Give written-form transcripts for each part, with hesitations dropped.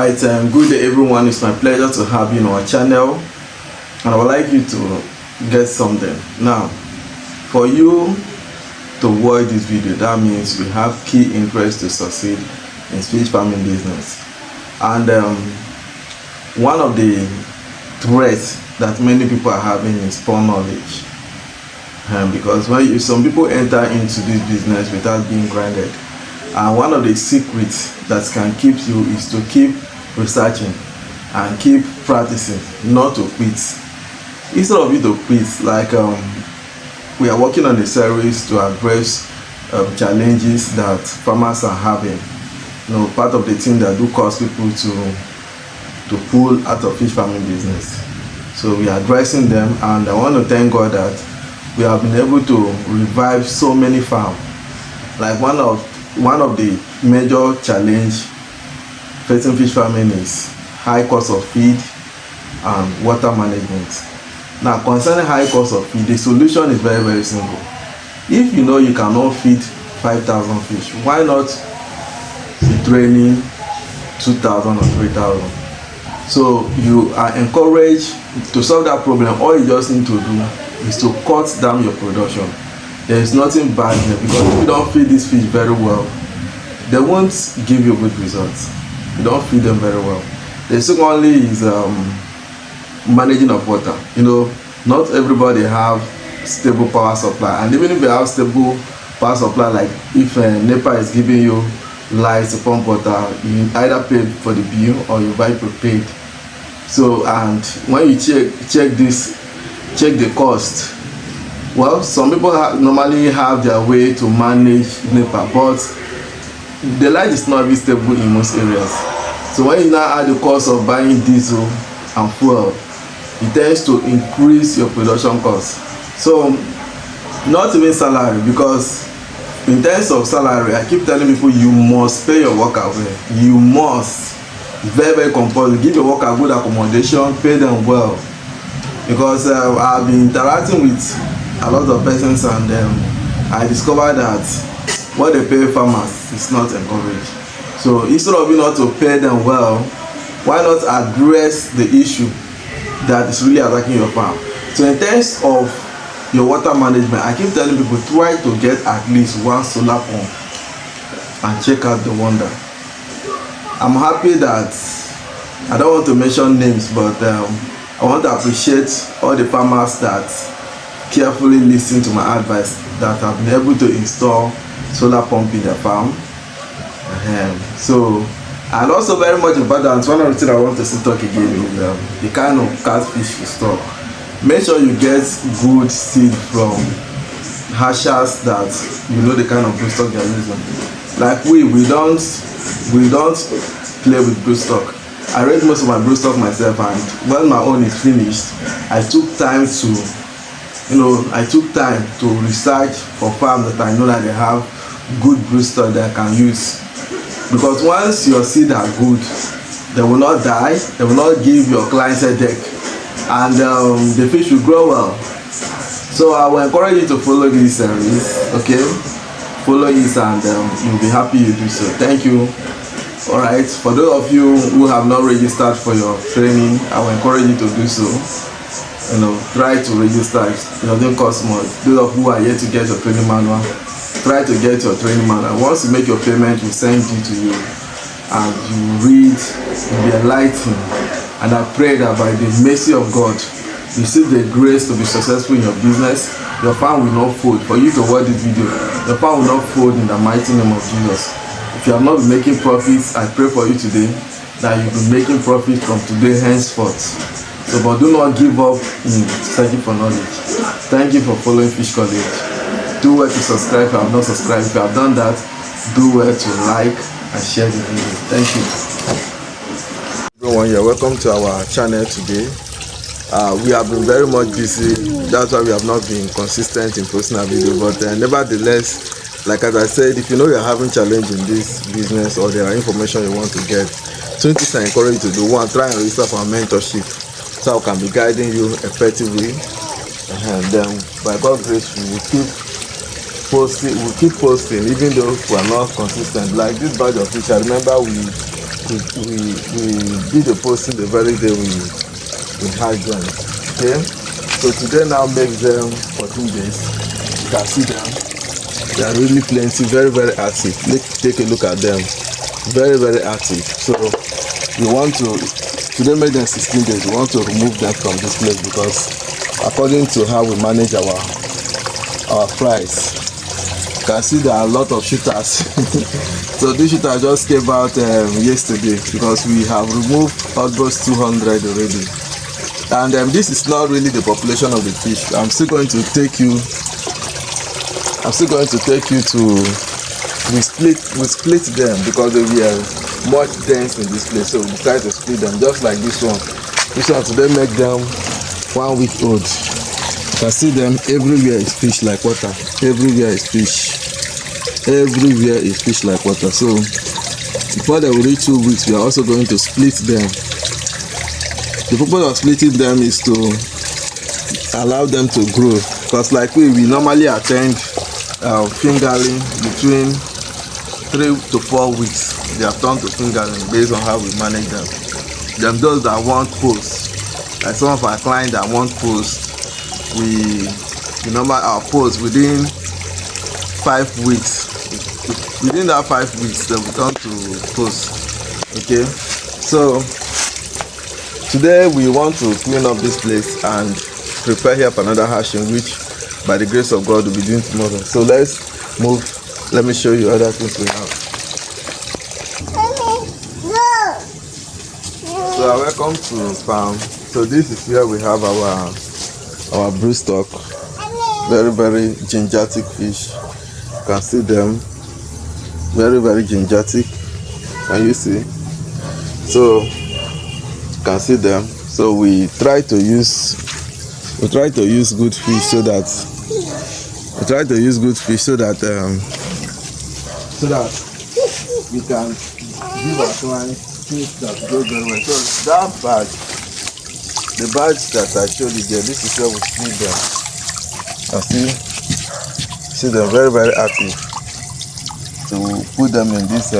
Alright, good day everyone. It's my pleasure to have you on our channel, and I would like you to get something. Now, for you to watch this video, that means you have key interest to succeed in fish farming business. And one of the threats that many people are having is poor knowledge, because when some people enter into this business without being grounded. And one of the secrets that can keep you is to keep researching and keep practicing, not to quit. Instead of you to quit, like we are working on a series to address challenges that farmers are having. You know, part of the thing that do cause people to pull out of fish farming business. So we are addressing them, and I want to thank God that we have been able to revive so many farms. Like one of the major challenge facing fish farming is high cost of feed and water management. Now, concerning high cost of feed, the solution is very simple. If you know you cannot feed 5,000 fish, why not be training 2,000 or 3,000? So you are encouraged to solve that problem. All you just need to do is to cut down your production. There is nothing bad here, because if you don't feed these fish very well, they won't give you good results. You don't feed them very well. The secondly is managing of water. You know, not everybody have stable power supply, and even if you have stable power supply, like if NEPA is giving you lights to pump water, you either pay for the bill or you buy prepaid. So, and when you check the cost, well, some people normally have their way to manage NEPA, but the light is not very stable in most areas. So when you now add the cost of buying diesel and fuel, it tends to increase your production cost. So not even salary, because in terms of salary, I keep telling people you must pay your worker well. You must, very compulsory. Give your worker good accommodation, pay them well, because I've been interacting with a lot of persons, and I discovered that what they pay farmers is not encouraged. So instead of you not to pay them well, why not address the issue that is really attacking your farm? So in terms of your water management, I keep telling people, try to get at least one solar pump and check out the wonder. I'm happy that, I don't want to mention names, but I want to appreciate all the farmers that carefully listen to my advice, that have been able to install solar pump in their farm. So, and also very much important, one of the things I want to talk again is the kind of catfish you stock. Make sure you get good seed from hashers that you know the kind of broodstock you're using. Like we don't play with broodstock. I raised most of my broodstock myself, and when my own is finished, I took time to research for farms that I know that they have good broodstock that I can use. Because once your seed are good, they will not die, they will not give your clients a headache, and the fish will grow well. So I will encourage you to follow this series, okay? Follow this, and you'll be happy you do so. Thank you. Alright, for those of you who have not registered for your training, I will encourage you to do so. You know, try to register. It doesn't cost much. Those of you who are yet to get your training manual, try to get your training manual. Once you make your payment, we send it to you, and you read, you'll be enlightened. And I pray that by the mercy of God, you receive the grace to be successful in your business. Your farm will not fold. For you to watch this video, your farm will not fold in the mighty name of Jesus. If you have not been making profits, I pray for you today that you'll be making profits from today henceforth. So, but do not give up in searching for knowledge. Thank you for following Fish College. Do well to subscribe if you have not subscribed. If you have done that, do well to like and share the video. Thank you. Everyone, you're welcome to our channel today. We have been very much busy. That's why we have not been consistent in posting a video. But nevertheless, like as I said, if you know you're having challenge in this business, or there are information you want to get, two things I encourage you to do. One, try and register for our mentorship, so I can be guiding you effectively. And then by God's grace, we will keep posting even though we are not consistent. Like this batch of fish, I remember we we did the posting the very day we had them. Okay, so today now makes them 14 days. You can see them. They are really plenty, very active. Let's take a look at them. Very active. So we want to today make them 16 days. We want to remove them from this place because according to how we manage our flies, you can see there are a lot of shooters. So this shooter just came out yesterday because we have removed almost 200 already. And this is not really the population of the fish. I'm still going to take you to we split them because they were much dense in this place. So we try to split them just like this one. This one today make them 1 week old. You can see them everywhere is fish like water. Everywhere is fish. Everywhere is fish like water. So before they will reach 2 weeks, we are also going to split them. The purpose of splitting them is to allow them to grow, because like we normally attend fingerling between 3 to 4 weeks. They have turned to fingerling based on how we manage them. Then those that want posts, like some of our clients that want posts, we normally our posts within 5 weeks. Within that 5 weeks, they will turn to posts. Okay, so today we want to clean up this place and prepare here for another hatching, which by the grace of God we'll be doing tomorrow. So let's move. Let me show you other things we have. So welcome to farm. So this is where we have our brood stock. Very gingertic fish. You can see them. Very gingertic. Can you see? So you can see them. So we try to use good fish so that we can give our clients fish that grow very well. So that badge, the badge that I showed you there, this is where we feed them. And see them very active. So we'll put them in this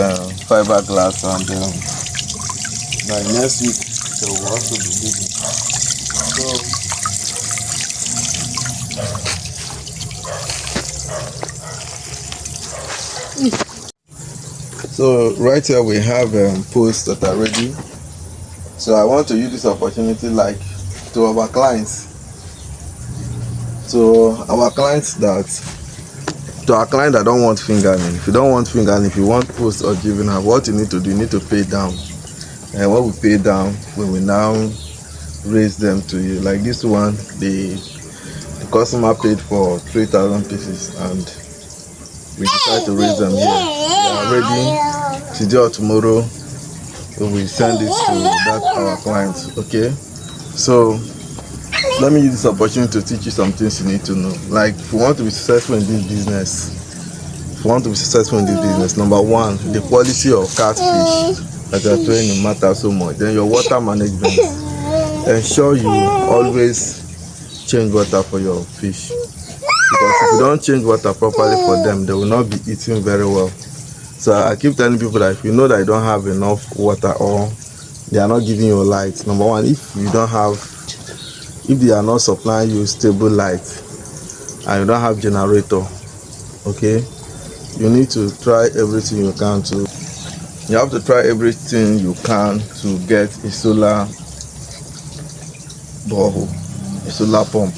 fiberglass, and by next week they will also be living. So right here we have posts that are ready. So I want to use this opportunity to our clients that don't want fingerling. If you don't want fingerling, if you want post or juvenile, what you need to do, you need to pay down. And when we pay down, we will now raise them to you. Like this one, the customer paid for 3,000 pieces, and we decided to raise them here. They are ready today or tomorrow. We will send it to our clients. Okay, so let me use this opportunity to teach you some things you need to know. Like, if you want to be successful in this business, number one, the quality of catfish that you are training matters so much. Then your water management. Ensure you always change water for your fish, because if you don't change water properly for them, they will not be eating very well. So I keep telling people that if you know that you don't have enough water, or they are not giving you light, number one, if they are not supplying you stable light and you don't have generator, okay, you need to try everything you can to get a solar borehole, a solar pump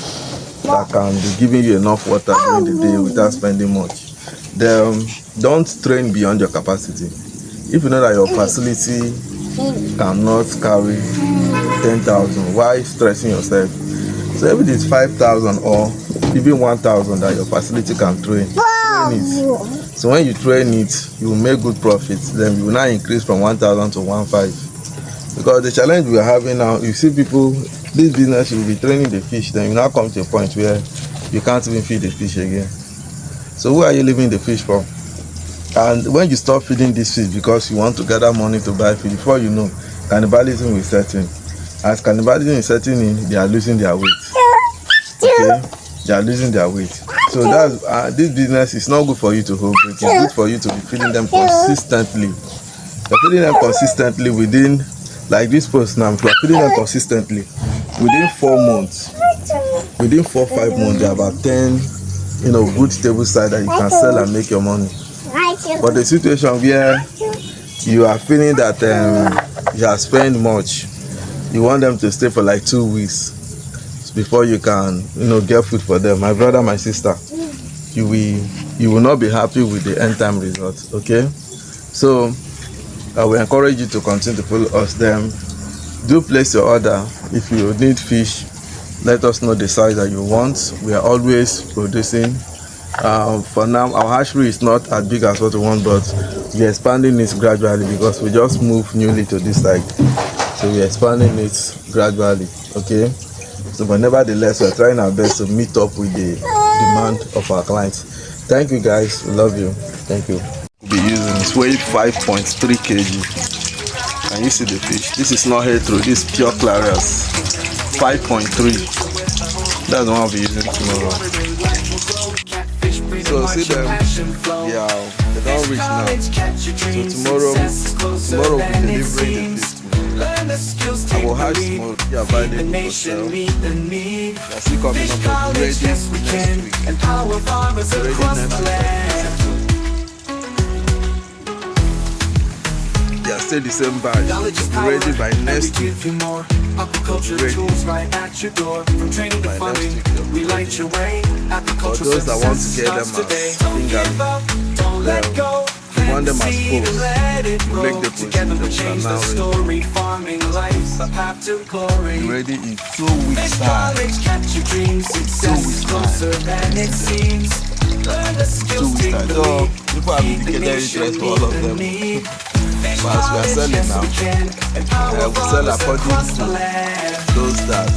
that can be giving you enough water during the day without spending much. Then don't train beyond your capacity. If you know that your facility cannot carry 10,000, why stressing yourself? So if it is 5,000 or even 1,000 that your facility can train it. So when you train it, you will make good profits. Then you will now increase from 1,000 to 1,500. Because the challenge we are having now, you see people, this business, you will be training the fish, then you now come to a point where you can't even feed the fish again. So who are you leaving the fish for? And when you stop feeding this fish because you want to gather money to buy feed, before you know, cannibalism will set in. As cannibalism is setting in, they are losing their weight. Okay, they are losing their weight. So that's this business is not good for you to hold. It is good for you to be feeding them consistently. We're feeding them consistently within, like this post now, we're feeding them consistently within 4 months. Within 4-5 months, there are about 10, good stable size that you can sell and make your money. But the situation where you are feeling that you have spent much, you want them to stay for like 2 weeks before you can, get food for them. My brother, my sister, you will not be happy with the end time result. Okay, so I will encourage you to continue to follow us. Then do place your order. If you need fish, let us know the size that you want. We are always producing. For now, our hatchery is not as big as what we want, but we're expanding it gradually because we just moved newly to this side. So we're expanding it gradually. Okay, so but nevertheless, we're trying our best to meet up with the demand of our clients. Thank you guys, we love you. Thank you. We'll be using it's weight 5.3 kg. Can you see the fish? This is not hair through, this is pure clarias. 5.3. That's the one I'll be using tomorrow. So see them, yeah, they don't reach now. So tomorrow we'll be delivering the fish. I will have tomorrow, yeah, available for sale. They're still coming up, but ready next week. Ready next week. Yeah, stay the same batch. Ready by next week. Ready by next week. For those that want to get them as finger, want them as poles, you make the position now ready in 2 weeks time. 2 weeks time. 2 weeks time. So people have indicated interest for all of them. But as we are selling now, we sell according to those that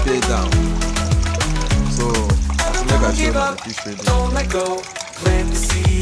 pay down. So as make a show that the fish ready.